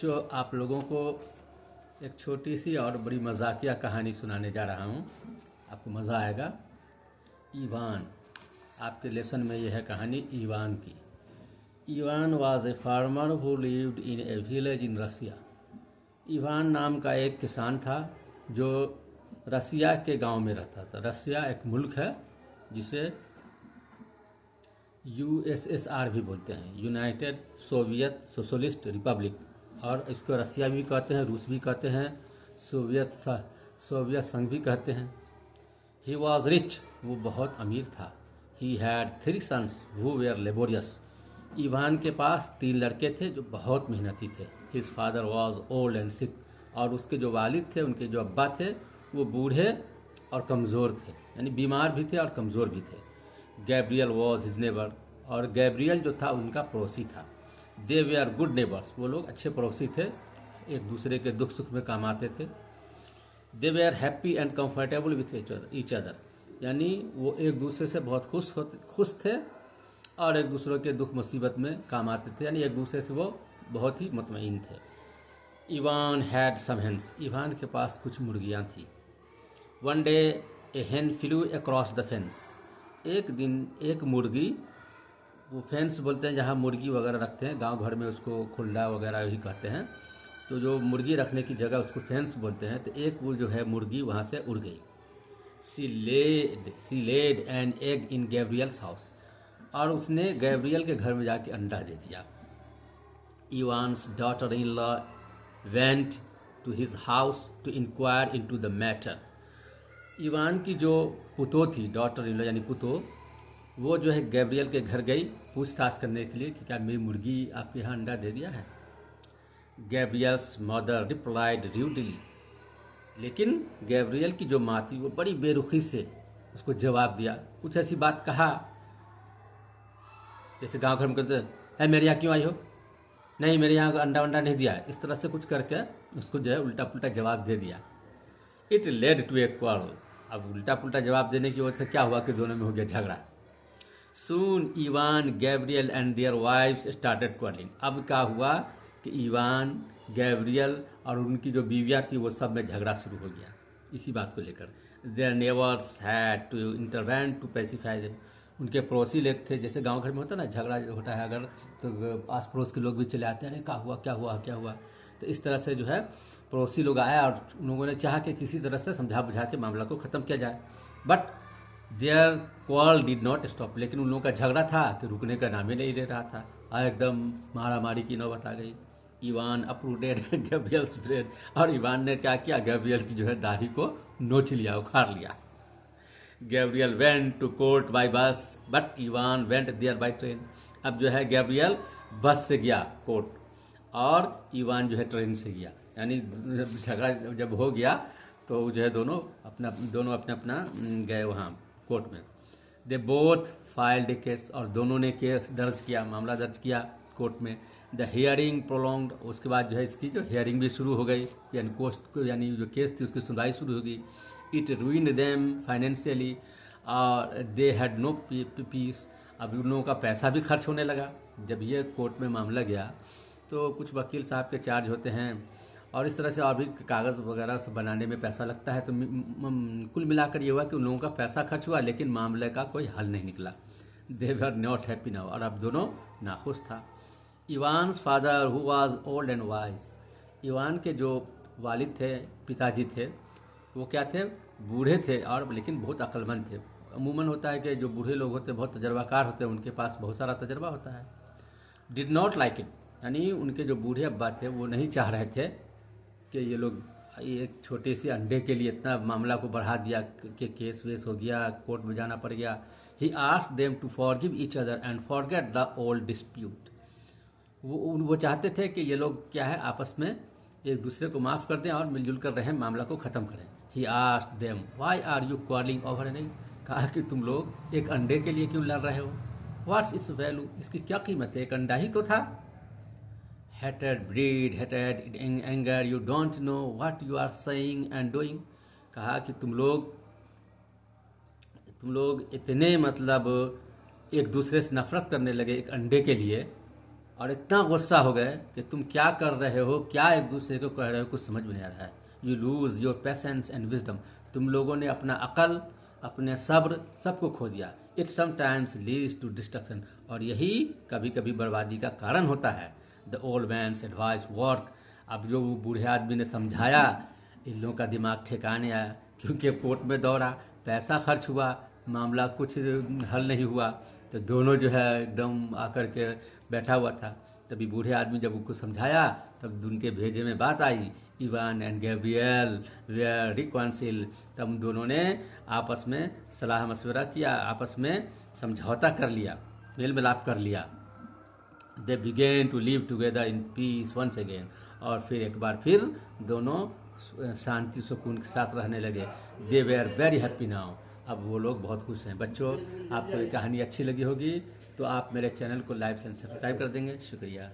बच्चों, आप लोगों को एक छोटी सी और बड़ी मजाकिया कहानी सुनाने जा रहा हूँ। आपको मज़ा आएगा। इवान, आपके लेसन में यह है कहानी इवान की। Ivan was a farmer who lived in a village in Russia. Ivan नाम का एक किसान था जो रसिया के गांव में रहता था। रसिया एक मुल्क है जिसे यूएसएसआर भी बोलते हैं, यूनाइटेड सोवियत सोशलिस्ट रिपब्लिक, और इसको रसिया भी कहते हैं, रूस भी कहते हैं, सोवियत संघ भी कहते हैं। ही वॉज रिच, वो बहुत अमीर था। He had 3 sons who were laborious. Ivan के पास 3 लड़के थे जो बहुत मेहनती थे। His father was old and sick, और उसके जो वालिद थे, उनके जो अब्बा थे, वो बूढ़े और कमज़ोर थे, यानी बीमार भी थे और कमज़ोर भी थे। गैब्रियल वॉज हिज नेबर, और गैब्रियल जो था उनका पड़ोसी था। दे वे आर गुड नेबर्स, वो लोग अच्छे पड़ोसी थे, एक दूसरे के दुख सुख में काम आते थे। They were happy and comfortable with each other, यानी वो एक दूसरे से बहुत खुश थे और एक दूसरे के दुख मुसीबत में काम आते थे, यानी एक दूसरे से वो बहुत ही मुतमईन थे। Ivan had some hens, Ivan के पास कुछ मुर्गियाँ थी। वन डे ए हेन फ्लू अक्रॉस द फेंस, एक दिन एक मुर्गी, वो फेंस बोलते हैं जहाँ मुर्गी वगैरह रखते हैं, गांव घर में उसको खुल्ला वगैरह भी कहते हैं, तो जो मुर्गी रखने की जगह उसको फेंस बोलते हैं। तो एक वो जो है मुर्गी वहाँ से उड़ गई। She laid an egg in Gabriel's house, और उसने गैब्रियल के घर में जाके अंडा दे दिया। Ivan's daughter in law went to his house to inquire into the matter. Ivan की जो पुतो थी, डॉटर इन लॉ यानी पुतो, वो जो है गैब्रियल के घर गई पूछताछ करने के लिए कि क्या मेरी मुर्गी आपके यहाँ अंडा दे दिया है। गैब्रियल्स मदर रिप्लाइड र्यूडली, लेकिन गैब्रियल की जो माँ थी वो बड़ी बेरुखी से उसको जवाब दिया। कुछ ऐसी बात कहा जैसे गांव घर में कहते हैं, मेरे यहाँ क्यों आई हो, नहीं मेरे यहाँ अंडा वंडा नहीं दिया है, इस तरह से कुछ करके उसको जो है उल्टा पुल्टा जवाब दे दिया। It led to a quarrel, अब उल्टा पुल्टा जवाब देने की वजह से क्या हुआ कि दोनों में हो गया झगड़ा। Soon Ivan, Gabriel and their wifes started quarrelling. अब क्या हुआ कि इवान, गैब्रियल और उनकी जो बीवियाँ थी वो सब में झगड़ा शुरू हो गया इसी बात को लेकर। Their neighbours had to intervene to pacify them, उनके पड़ोसी लोग थे, जैसे गांव घर में होता है ना, झगड़ा होता है अगर, तो आस पड़ोस के लोग भी चले आते हैं, अरे क्या हुआ क्या हुआ क्या हुआ। तो इस तरह से जो है पड़ोसी लोग आया और उन लोगों ने चाहा कि किसी तरह से समझा बुझा के मामला को ख़त्म किया जाए। But their quarrel did not stop, लेकिन उन लोगों का झगड़ा था कि रुकने का नाम ही नहीं ले रहा था, और एकदम मारामारी की नौबत आ गई। इवान अपरूटेड गैब्रियल्स ब्रेड, और इवान ने क्या किया, गैब्रियल की जो है दाढ़ी को नोच लिया, उखाड़ लिया। Gabriel went to court by bus but Ivan went there by train. अब जो है गैब्रियल बस से गया कोर्ट और इवान जो है ट्रेन से गया, यानी झगड़ा जब हो गया तो जो है दोनों अपना अपना गए वहाँ कोर्ट में। They both filed A case, और दोनों ने केस दर्ज किया, मामला दर्ज किया कोर्ट में। द हियरिंग प्रोलॉन्ग्ड, उसके बाद जो है इसकी जो हियरिंग भी शुरू हो गई, यानी जो केस थी उसकी सुनवाई शुरू हो गई। इट रूइंड देम फाइनेंशियली, और दे हैड नो पीस। अब उन लोगों का पैसा भी खर्च होने लगा। जब ये कोर्ट में मामला गया तो कुछ वकील साहब के चार्ज होते हैं, और इस तरह से और भी कागज़ वगैरह सब बनाने में पैसा लगता है। तो कुल मिलाकर ये हुआ कि उन लोगों का पैसा खर्च हुआ, लेकिन मामले का कोई हल नहीं निकला। दे वर नॉट हैप्पी नाउ, और अब दोनों नाखुश था। Evans father who was old and wise, Ivan के जो वालिद थे, पिताजी थे, वो क्या थे, बूढ़े थे और लेकिन बहुत अक्लमंद थे। अमूमन होता है कि जो बूढ़े लोग होते हैं बहुत तजर्बाकार होते हैं, उनके पास बहुत सारा तजर्बा होता है। डिड नॉट लाइक इट, यानी उनके जो बूढ़े अब्बा थे वो नहीं चाह रहे थे कि ये लोग एक छोटे से अंडे के लिए इतना मामला को बढ़ा दिया कि केस वेस हो गया, कोर्ट में जाना पड़ गया। He asked them to forgive each other and forget the old dispute. वो चाहते थे कि ये लोग क्या है, आपस में एक दूसरे को माफ़ कर दें और मिलजुल कर रहें, मामला को ख़त्म करें। He asked them why are you quarrelling over an egg, कहा कि तुम लोग एक अंडे के लिए क्यों लड़ रहे हो। व्हाट्स इट्स वैल्यू, इसकी क्या कीमत है, एक अंडा ही तो था। Hatred breed hatred in anger, you don't know what you are saying and doing, कहा कि तुम लोग इतने मतलब एक दूसरे से नफरत करने लगे एक अंडे के लिए और इतना गुस्सा हो गए कि तुम क्या कर रहे हो, क्या एक दूसरे को कह रहे हो, कुछ समझ में नहीं आ रहा है। You lose your patience and wisdom. तुम लोगों ने अपना अकल, अपने सब्र सबको खो दिया। It sometimes leads to destruction. और यही कभी कभी बर्बादी का कारण होता है। The old man's advice work. अब जो वो बूढ़े आदमी ने समझाया, इन लोगों का दिमाग ठिकाने आया, क्योंकि कोर्ट में दौड़ा, पैसा खर्च हुआ, मामला कुछ हल नहीं हुआ, तो दोनों जो है एकदम आकर के बैठा हुआ था। तभी बूढ़े आदमी जब उनको समझाया, तब उनके भेजे में बात आई, इवान एंड गैब्रियल वेयर रिकॉन्सिल। तब दोनों ने आपस में सलाह मशवरा किया, आपस में समझौता कर लिया, मेल मिलाप कर लिया। They began to live together in peace once again. और फिर एक बार फिर दोनों शांति सुकून के साथ रहने लगे। दे वेयर वेरी हैप्पी नाउ। अब वो लोग बहुत खुश हैं। बच्चों, आपको ये कहानी अच्छी लगी होगी तो आप मेरे चैनल को लाइक एंड सब्सक्राइब कर देंगे। शुक्रिया।